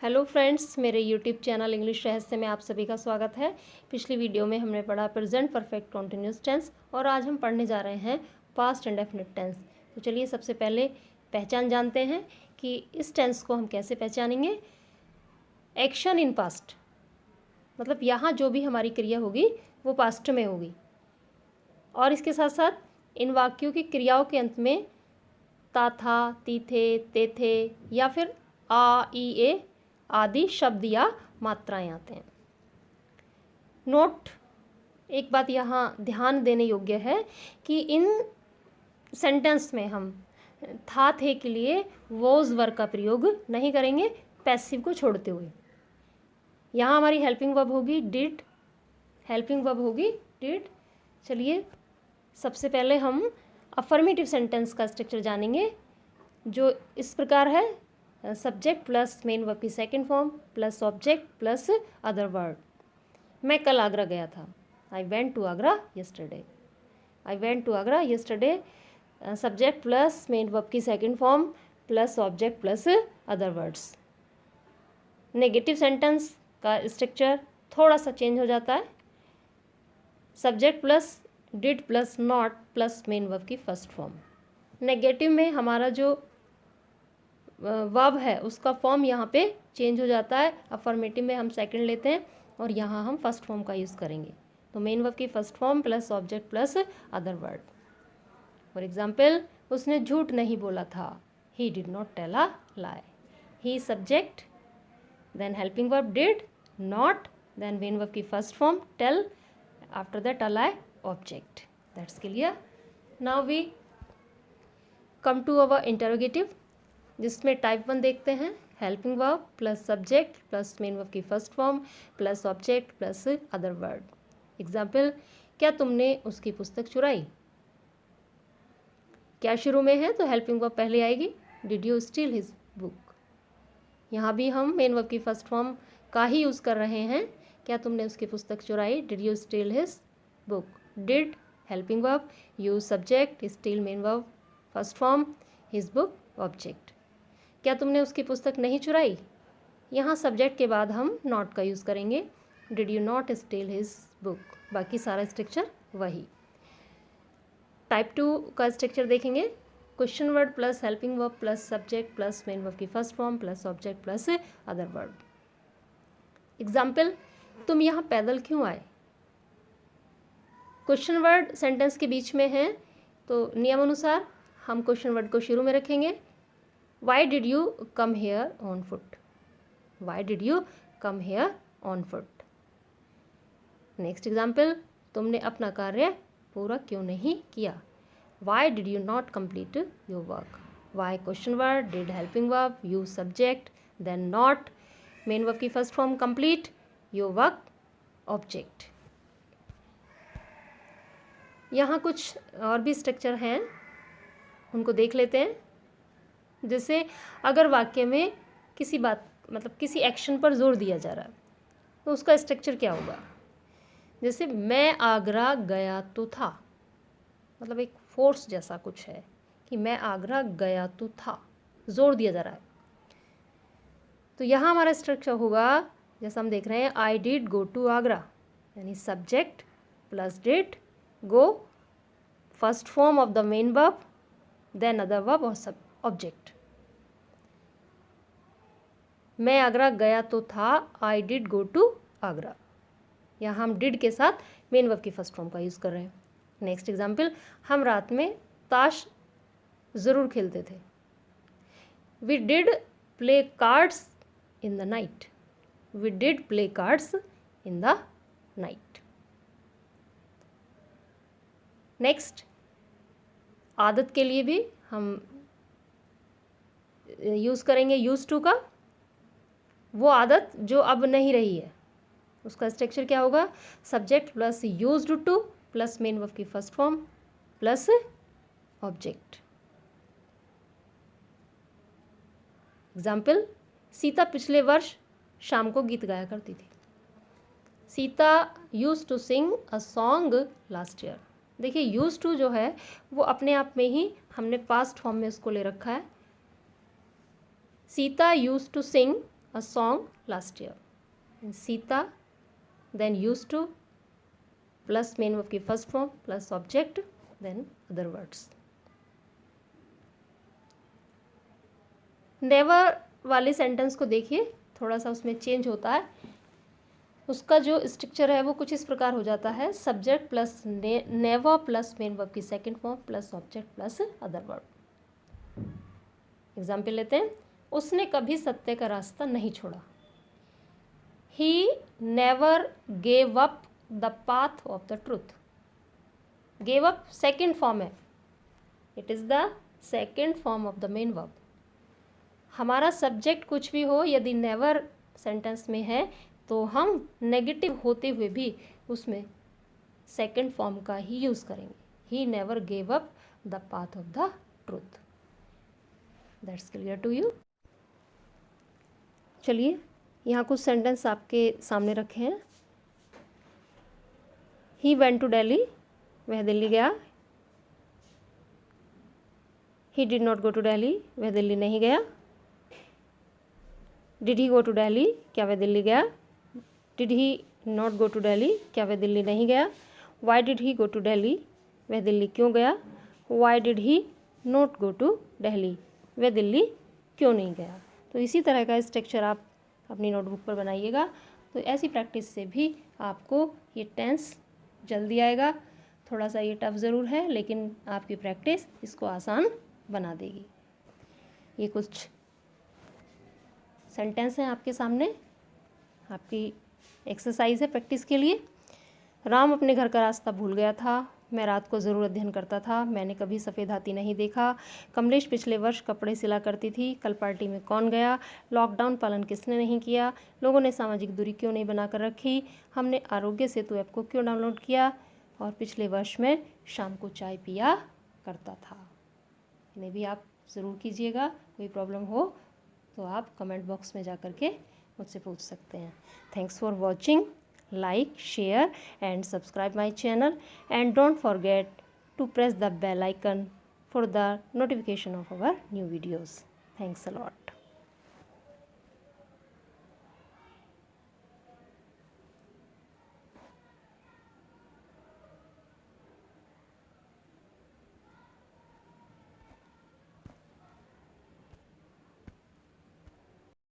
Hello friends, मेरे YouTube channel English रहस्य में आप सभी का स्वागत है। पिछली वीडियो में हमने पढ़ा प्रेजेंट परफेक्ट कॉन्टिन्यूस टेंस और आज हम पढ़ने जा रहे हैं पास्ट इंडेफिनिट टेंस। तो चलिए सबसे पहले पहचान जानते हैं कि इस टेंस को हम कैसे पहचानेंगे। एक्शन इन पास्ट, मतलब यहाँ जो भी हमारी क्रिया होगी वो पास्ट में होगी, और इसके साथ साथ इन वाक्यों की क्रियाओं के अंत में ता था, ती थे, ते थे या फिर आ, ई, ए आदि शब्द या मात्राएं आते हैं। नोट, एक बात यहाँ ध्यान देने योग्य है कि इन सेंटेंस में हम था थे के लिए वॉज वर्ब का प्रयोग नहीं करेंगे, पैसिव को छोड़ते हुए। यहाँ हमारी हेल्पिंग वर्ब होगी डिड, हेल्पिंग वर्ब होगी डिड। चलिए सबसे पहले हम अफर्मेटिव सेंटेंस का स्ट्रक्चर जानेंगे, जो इस प्रकार है। सब्जेक्ट प्लस मेन वर्ब की second form plus object plus other word. मैं कल आगरा गया था, I went to Agra yesterday. I went to Agra yesterday, subject plus main verb की second form plus object plus other words. Negative sentence का structure थोड़ा सा change हो जाता है। Subject plus did plus not plus main verb की first form. Negative में हमारा जो वर्ब है उसका फॉर्म यहाँ पे चेंज हो जाता है। अफर्मेटिव में हम सेकंड लेते हैं और यहाँ हम फर्स्ट फॉर्म का यूज़ करेंगे। तो मेन वर्ब की first form plus object plus other word. For example, उसने झूठ नहीं बोला था, he did not tell a lie. He subject, then helping verb did, not, then main verb की first form tell, after that a lie object. That's clear. Now we come to our interrogative, जिसमें type 1 देखते हैं। Helping verb plus subject plus main verb की first form plus object plus other word. Example, क्या तुमने उसकी पुस्तक चुराई। क्या शुरू में है तो हेल्पिंग वर्ब पहले आएगी। Did you steel his book. यहाँ भी हम मेन वर्ब की फर्स्ट फॉर्म का ही यूज़ कर रहे हैं। क्या तुमने उसकी पुस्तक चुराई, did you steel his book. Did helping verb, you subject, steel main verb first form, his book object. क्या तुमने उसकी पुस्तक नहीं चुराई, यहाँ सब्जेक्ट के बाद हम नॉट का यूज़ करेंगे। Did you not steal his book. बाकी सारा स्ट्रक्चर वही। टाइप 2 का स्ट्रक्चर देखेंगे। Question word plus helping verb plus subject plus main verb की first form plus object plus other word. Example, तुम यहाँ पैदल क्यों आए। क्वेश्चन वर्ड सेंटेंस के बीच में है तो नियम अनुसार हम क्वेश्चन वर्ड को शुरू में रखेंगे। Why did you come here on foot? Why did you come here on foot? Next example, तुमने अपना कार्य पूरा क्यों नहीं किया। Why did you not complete your work? Why question word, did helping verb, you subject, then not, main verb की first form complete, your work object। यहाँ कुछ और भी स्ट्रक्चर हैं, उनको देख लेते हैं। जैसे अगर वाक्य में किसी बात मतलब किसी एक्शन पर जोर दिया जा रहा है तो उसका स्ट्रक्चर क्या होगा। जैसे मैं आगरा गया तो था, मतलब एक फोर्स जैसा कुछ है कि मैं आगरा गया तो था, जोर दिया जा रहा है। तो यहाँ हमारा स्ट्रक्चर होगा जैसा हम देख रहे हैं, I did go to Agra, यानी subject plus did, go first form of the main verb, then other verb और सब ऑब्जेक्ट। मैं आगरा गया तो था, I did go to Agra. यहाँ हम डिड के साथ मेन वर्ब की फर्स्ट फॉर्म का यूज़ कर रहे हैं। नेक्स्ट एग्जाम्पल, हम रात में ताश ज़रूर खेलते थे। We did play cards in the night. We did play cards in the night. Next, आदत के लिए भी हम यूज़ करेंगे यूज टू का। वो आदत जो अब नहीं रही है, उसका स्ट्रक्चर क्या होगा। Subject plus used to plus main verb की first form plus object. Example, Sita पिछले वर्ष शाम को गीत गाया करती थी। Sita use to sing a song last year. देखिए यूज टू जो है वो अपने आप में ही हमने पास्ट फॉर्म में उसको ले रखा है। Sita use to sing a song last year. And Sita, then used to, plus main verb की first form, plus object, then other words. Never वाले सेंटेंस को देखिए, थोड़ा सा उसमें चेंज होता है. उसका जो स्ट्रक्चर है वो कुछ इस प्रकार हो जाता है. Subject plus never plus main verb की second form plus object plus other verb. Example लेते हैं. उसने कभी सत्य का रास्ता नहीं छोड़ा. He never gave up the path of the truth. Gave up second form है. It is the second form of the main verb. हमारा सब्जेक्ट कुछ भी हो, यदि नेवर सेंटेंस में है तो हम नेगेटिव होते हुए भी उसमें सेकेंड फॉर्म का ही यूज़ करेंगे. He never gave up the path of the truth. That's clear to you. चलिए, यहाँ कुछ सेंटेंस आपके सामने रखे हैं. He went to Delhi. वह दिल्ली गया. He did not go to Delhi. वह दिल्ली नहीं गया. Did he go to Delhi. क्या वह दिल्ली गया. Did he not go to Delhi. क्या वह दिल्ली नहीं गया. Why did he go to Delhi. वह दिल्ली क्यों गया. Why did he not go to Delhi. वह दिल्ली क्यों नहीं गया. तो इसी तरह का स्ट्रक्चर आप अपनी नोटबुक पर बनाइएगा. तो ऐसी प्रैक्टिस से भी आपको ये टेंस जल्दी आएगा. थोड़ा सा ये टफ ज़रूर है, लेकिन आपकी प्रैक्टिस इसको आसान बना देगी. ये कुछ सेंटेंस हैं आपके सामने, आपकी एक्सरसाइज है प्रैक्टिस के लिए. राम अपने घर का रास्ता भूल गया था. मैं रात को ज़रूर अध्ययन करता था. मैंने कभी सफ़ेद हाथी नहीं देखा. कमलेश पिछले वर्ष कपड़े सिला करती थी. कल पार्टी में कौन गया. लॉकडाउन पालन किसने नहीं किया. लोगों ने सामाजिक दूरी क्यों नहीं बनाकर रखी. हमने आरोग्य सेतु ऐप को क्यों डाउनलोड किया. और पिछले वर्ष में शाम को चाय पिया करता था. इन्हें भी आप ज़रूर कीजिएगा. कोई प्रॉब्लम हो तो आप कमेंट बॉक्स में जा कर के मुझसे पूछ सकते हैं. Thanks for watching. Like, share and subscribe my channel, and don't forget to press the bell icon for the notification of our new videos. Thanks a lot.